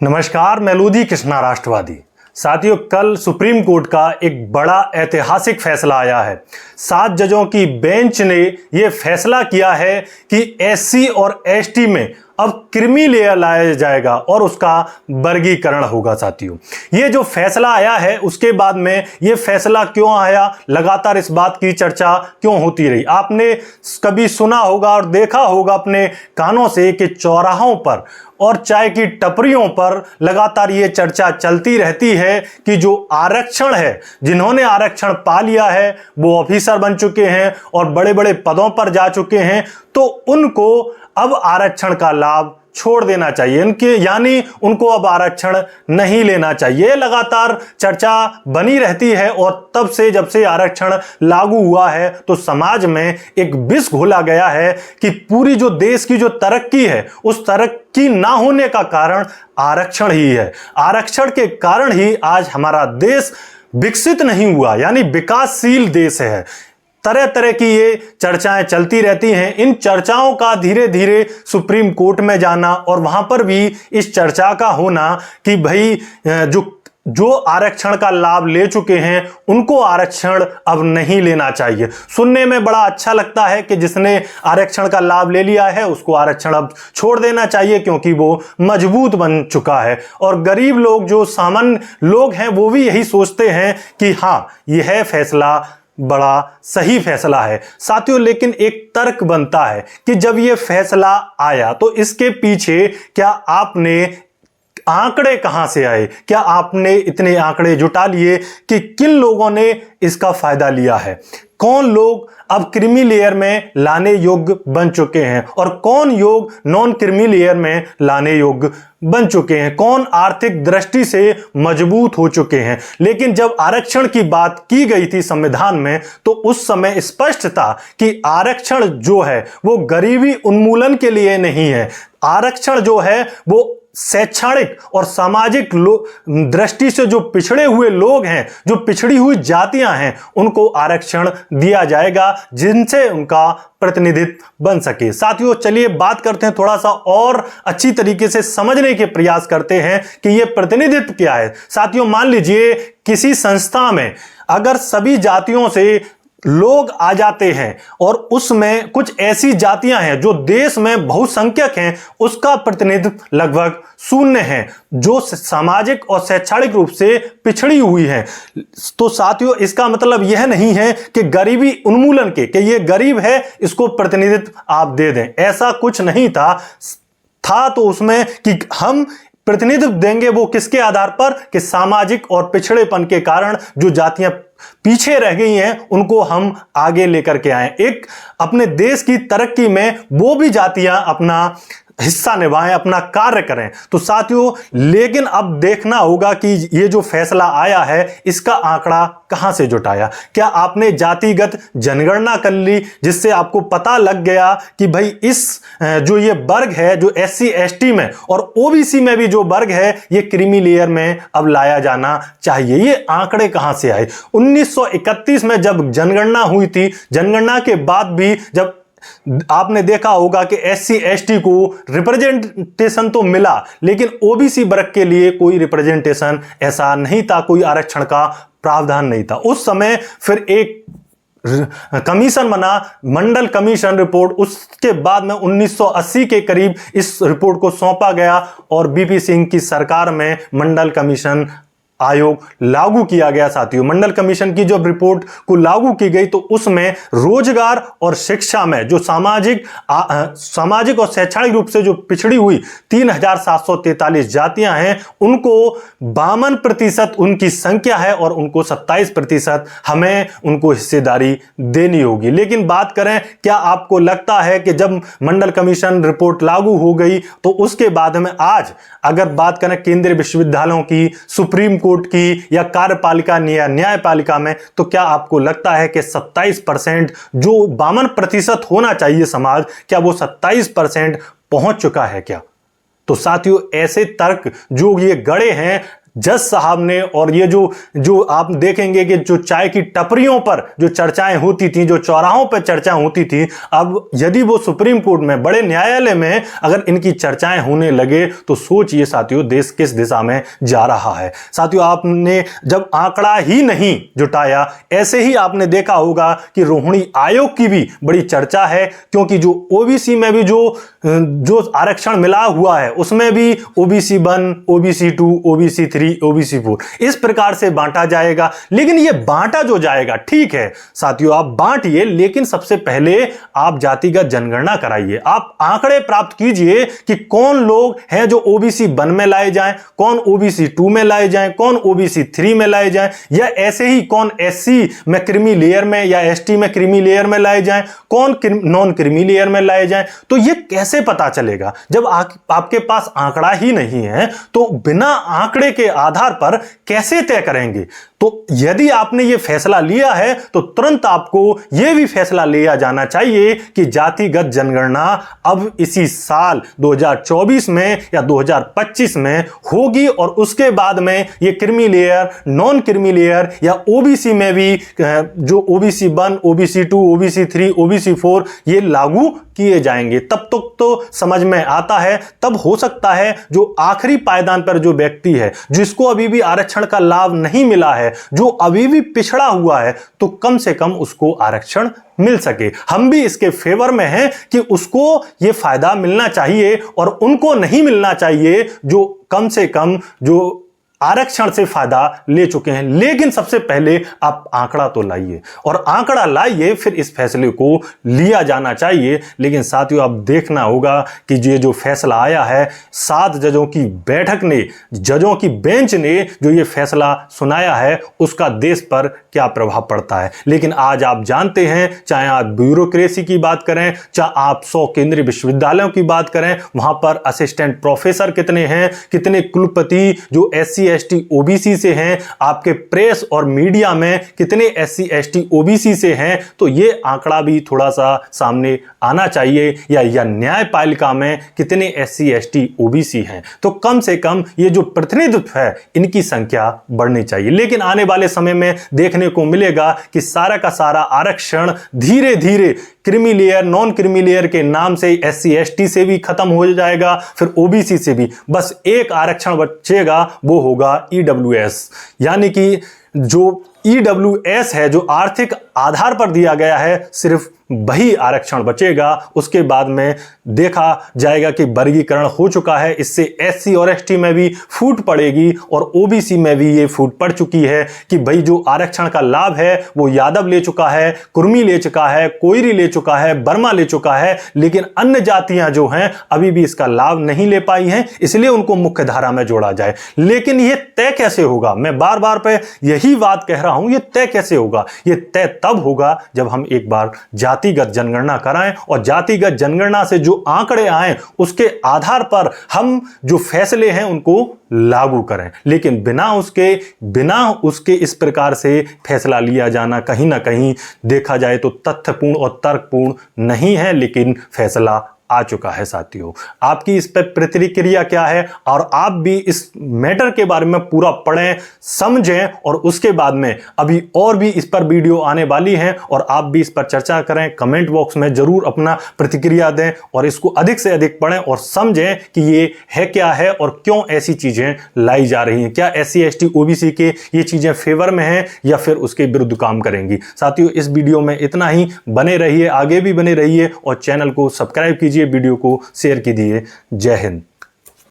नमस्कार, मैं लोधी कृष्णा राष्ट्रवादी। साथियों, कल सुप्रीम कोर्ट का एक बड़ा ऐतिहासिक फैसला आया है। 7 जजों की बेंच ने यह फैसला किया है कि एससी और एसटी में अब क्रीमी लेयर लाया जाएगा और उसका वर्गीकरण होगा। साथियों, ये जो फैसला आया है उसके बाद में ये फैसला क्यों आया, लगातार इस बात की चर्चा क्यों होती रही। आपने कभी सुना होगा और देखा होगा अपने कानों से कि चौराहों पर और चाय की टपरियों पर लगातार ये चर्चा चलती रहती है कि जो आरक्षण है, जिन्होंने आरक्षण पा लिया है वो ऑफिसर बन चुके हैं और बड़े बड़े पदों पर जा चुके हैं, तो उनको अब आरक्षण का लाभ छोड़ देना चाहिए, यानी उनको अब आरक्षण नहीं लेना चाहिए। लगातार चर्चा बनी रहती है और तब से जब से आरक्षण लागू हुआ है तो समाज में एक विष घोला गया है कि पूरी जो देश की जो तरक्की है उस तरक्की ना होने का कारण आरक्षण ही है। आरक्षण के कारण ही आज हमारा देश विकसित नहीं हुआ, यानी विकासशील देश है। तरह तरह की ये चर्चाएं चलती रहती हैं। इन चर्चाओं का धीरे धीरे सुप्रीम कोर्ट में जाना और वहां पर भी इस चर्चा का होना कि भाई जो आरक्षण का लाभ ले चुके हैं उनको आरक्षण अब नहीं लेना चाहिए। सुनने में बड़ा अच्छा लगता है कि जिसने आरक्षण का लाभ ले लिया है उसको आरक्षण अब छोड़ देना चाहिए क्योंकि वो मजबूत बन चुका है। और गरीब लोग, जो सामान्य लोग हैं, वो भी यही सोचते हैं कि हाँ, यह फैसला बड़ा सही फैसला है। साथियों, लेकिन एक तर्क बनता है कि जब यह फैसला आया तो इसके पीछे क्या आपने आंकड़े कहां से आए, क्या आपने इतने आंकड़े जुटा लिए कि किन लोगों ने इसका फायदा लिया है, कौन लोग अब क्रीमी लेयर में लाने योग्य बन चुके हैं और कौन योग नॉन क्रीमी लेयर में लाने योग्य बन चुके हैं, कौन आर्थिक दृष्टि से मजबूत हो चुके हैं। लेकिन जब आरक्षण की बात की गई थी संविधान में तो उस समय स्पष्ट था कि आरक्षण जो है वो गरीबी उन्मूलन के लिए नहीं है। आरक्षण जो है वो शैक्षणिक और सामाजिक दृष्टि से जो पिछड़े हुए लोग हैं, जो पिछड़ी हुई जातियां हैं, उनको आरक्षण दिया जाएगा जिनसे उनका प्रतिनिधित्व बन सके। साथियों, चलिए बात करते हैं, थोड़ा सा और अच्छी तरीके से समझने के प्रयास करते हैं कि यह प्रतिनिधित्व क्या है। साथियों, मान लीजिए किसी संस्था में अगर सभी जातियों से लोग आ जाते हैं और उसमें कुछ ऐसी जातियां हैं जो देश में बहुसंख्यक हैं, उसका प्रतिनिधित्व लगभग शून्य है, जो सामाजिक और शैक्षणिक रूप से पिछड़ी हुई है। तो साथियों, इसका मतलब यह नहीं है कि गरीबी उन्मूलन के कि ये गरीब है इसको प्रतिनिधित्व आप दे दें, ऐसा कुछ नहीं था तो उसमें कि हम प्रतिनिधित्व देंगे वो किसके आधार पर कि सामाजिक और पिछड़ेपन के कारण जो जातियां पीछे रह गई हैं उनको हम आगे लेकर के आए, एक अपने देश की तरक्की में वो भी जातियां अपना हिस्सा निभाएं, अपना कार्य करें। तो साथियों, लेकिन अब देखना होगा कि ये जो फैसला आया है इसका आंकड़ा कहां से जुटाया। क्या आपने जातिगत जनगणना कर ली जिससे आपको पता लग गया कि भाई इस जो ये वर्ग है, जो एससी एसटी में और ओबीसी में भी जो वर्ग है, ये क्रीमी लेयर में अब लाया जाना चाहिए। ये आंकड़े कहां से आए? 1931 में जब जनगणना हुई थी, जनगणना के बाद भी जब आपने देखा होगा कि एससी एसटी को रिप्रेजेंटेशन तो मिला लेकिन ओबीसी वर्ग के लिए कोई रिप्रेजेंटेशन ऐसा नहीं था, कोई आरक्षण का प्रावधान नहीं था। उस समय फिर एक कमीशन बना, मंडल कमीशन रिपोर्ट, उसके बाद में 1980 के करीब इस रिपोर्ट को सौंपा गया और बीपी सिंह की सरकार में मंडल कमीशन आयोग लागू किया गया। साथियों, मंडल कमीशन की जब रिपोर्ट को लागू की गई तो उसमें रोजगार और शिक्षा में जो सामाजिक और शैक्षणिक रूप से जो पिछड़ी हुई 3743 जातियां हैं उनको 52% उनकी संख्या है और उनको 27% हमें उनको हिस्सेदारी देनी होगी। लेकिन बात करें, क्या आपको लगता है कि जब मंडल कमीशन रिपोर्ट लागू हो गई तो उसके बाद में आज अगर बात करें केंद्रीय विश्वविद्यालयों की, सुप्रीम कोर्ट की या कार्यपालिका या न्यायपालिका में, तो क्या आपको लगता है कि 27% जो 52% होना चाहिए समाज, क्या वो 27% पहुंच चुका है क्या? तो साथियों, ऐसे तर्क जो ये गड़े हैं जज साहब ने, और ये जो आप देखेंगे कि जो चाय की टपरियों पर जो चर्चाएं होती थी, जो चौराहों पर चर्चाएं होती थी, अब यदि वो सुप्रीम कोर्ट में, बड़े न्यायालय में अगर इनकी चर्चाएं होने लगे तो सोचिए साथियों देश किस दिशा में जा रहा है। साथियों आपने जब आंकड़ा ही नहीं जुटाया, ऐसे ही आपने देखा होगा कि रोहिणी आयोग की भी बड़ी चर्चा है, क्योंकि जो ओबीसी में भी जो आरक्षण मिला हुआ है उसमें भी OBC 1, OBC 2, OBC 3, OBC 4 इस प्रकार से बांटा जाएगा। लेकिन ये बांटा जो जाएगा, ठीक है साथियों आप बांटिए, लेकिन सबसे पहले आप जातिगत जनगणना कराइए, आप आंकड़े प्राप्त कीजिए कि कौन लोग हैं जो OBC 1 में लाए जाएं, कौन OBC 2 में लाए जाएं, कौन OBC 3 में लाए जाएं, या ऐसे ही कौन SC में क्रीमी लेयर में या ST में क्रीमी लेयर में लाए जाएं, कौन नॉन क्रीमी लेयर में लाए जाएं। तो ये कैसे पता चलेगा जब आपके पास आंकड़ा ही नहीं है? तो बिना आंकड़े के आधार पर कैसे तय करेंगे? तो यदि आपने ये फैसला लिया है तो तुरंत आपको यह भी फैसला लिया जाना चाहिए कि जातिगत जनगणना अब इसी साल 2024 में या 2025 में होगी, और उसके बाद में ये creamy layer, non creamy layer या OBC में भी जो OBC 1, OBC 2, OBC 3, OBC 4 ये लागू किए जाएंगे। तब तक तो समझ में आता है, तब हो सकता है जो आखिरी पायदान पर जो व्यक्ति है, जिसको अभी भी आरक्षण का लाभ नहीं मिला है, जो अभी भी पिछड़ा हुआ है, तो कम से कम उसको आरक्षण मिल सके। हम भी इसके फेवर में हैं कि उसको यह फायदा मिलना चाहिए और उनको नहीं मिलना चाहिए जो कम से कम जो आरक्षण से फायदा ले चुके हैं। लेकिन सबसे पहले आप आंकड़ा तो लाइए, और आंकड़ा लाइए, फिर इस फैसले को लिया जाना चाहिए। लेकिन साथियों आप देखना होगा कि ये जो फैसला आया है, 7 जजों की बैठक ने, जजों की बेंच ने जो ये फैसला सुनाया है, उसका देश पर क्या प्रभाव पड़ता है। लेकिन आज आप जानते हैं, चाहे आप ब्यूरोक्रेसी की बात करें, चाहे आप 100 केंद्रीय विश्वविद्यालयों की बात करें, वहां पर असिस्टेंट प्रोफेसर कितने हैं, कितने कुलपति जो SC ST OBC से हैं, आपके प्रेस और मीडिया में कितने SC ST OBC से हैं, तो ये आंकड़ा भी थोड़ा सा सामने आना चाहिए। या न्यायपालिका में कितने SC ST OBC हैं, तो कम से कम ये जो प्रतिनिधित्व है इनकी संख्या बढ़नी चाहिए। लेकिन आने वाले समय में देखने को मिलेगा कि सारा का सारा आरक्षण धीरे धीरे creamy layer, non creamy layer के नाम से SC ST से भी खत्म हो जाएगा, फिर OBC से भी। बस एक आरक्षण बचेगा, वो होगा EWS, यानी कि जो EWS है, जो आर्थिक आधार पर दिया गया है, सिर्फ वही आरक्षण बचेगा। उसके बाद में देखा जाएगा कि वर्गीकरण हो चुका है, इससे SC और ST में भी फूट पड़ेगी और OBC में भी ये फूट पड़ चुकी है कि भाई जो आरक्षण का लाभ है वो यादव ले चुका है, कुर्मी ले चुका है, कोयरी ले चुका है, बर्मा ले चुका है, लेकिन अन्य जातियां जो हैं अभी भी इसका लाभ नहीं ले पाई हैं, इसलिए उनको मुख्य धारा में जोड़ा जाए। लेकिन ये तय कैसे होगा? मैं बार बार पे यही बात कह रहा हूं, ये तय कैसे होगा? ये तय तब होगा जब हम एक बार जातिगत जनगणना कराएं, और जातिगत जनगणना से जो आंकड़े आए उसके आधार पर हम जो फैसले हैं उनको लागू करें। लेकिन बिना उसके इस प्रकार से फैसला लिया जाना कहीं ना कहीं देखा जाए तो तथ्यपूर्ण और तर्कपूर्ण नहीं है, लेकिन फैसला आ चुका है। साथियों आपकी इस पर प्रतिक्रिया क्या है, और आप भी इस मैटर के बारे में पूरा पढ़ें, समझें, और उसके बाद में अभी और भी इस पर वीडियो आने वाली हैं और आप भी इस पर चर्चा करें। कमेंट बॉक्स में जरूर अपना प्रतिक्रिया दें और इसको अधिक से अधिक पढ़ें और समझें कि ये है क्या है और क्यों ऐसी चीजें लाई जा रही हैं। क्या SC ST OBC के ये चीजें फेवर में हैं या फिर उसके विरुद्ध काम करेंगी। साथियों इस वीडियो में इतना ही, बने रहिए, आगे भी बने रहिए और चैनल को सब्सक्राइब कीजिए, वीडियो को शेयर कीजिए। जय हिंद।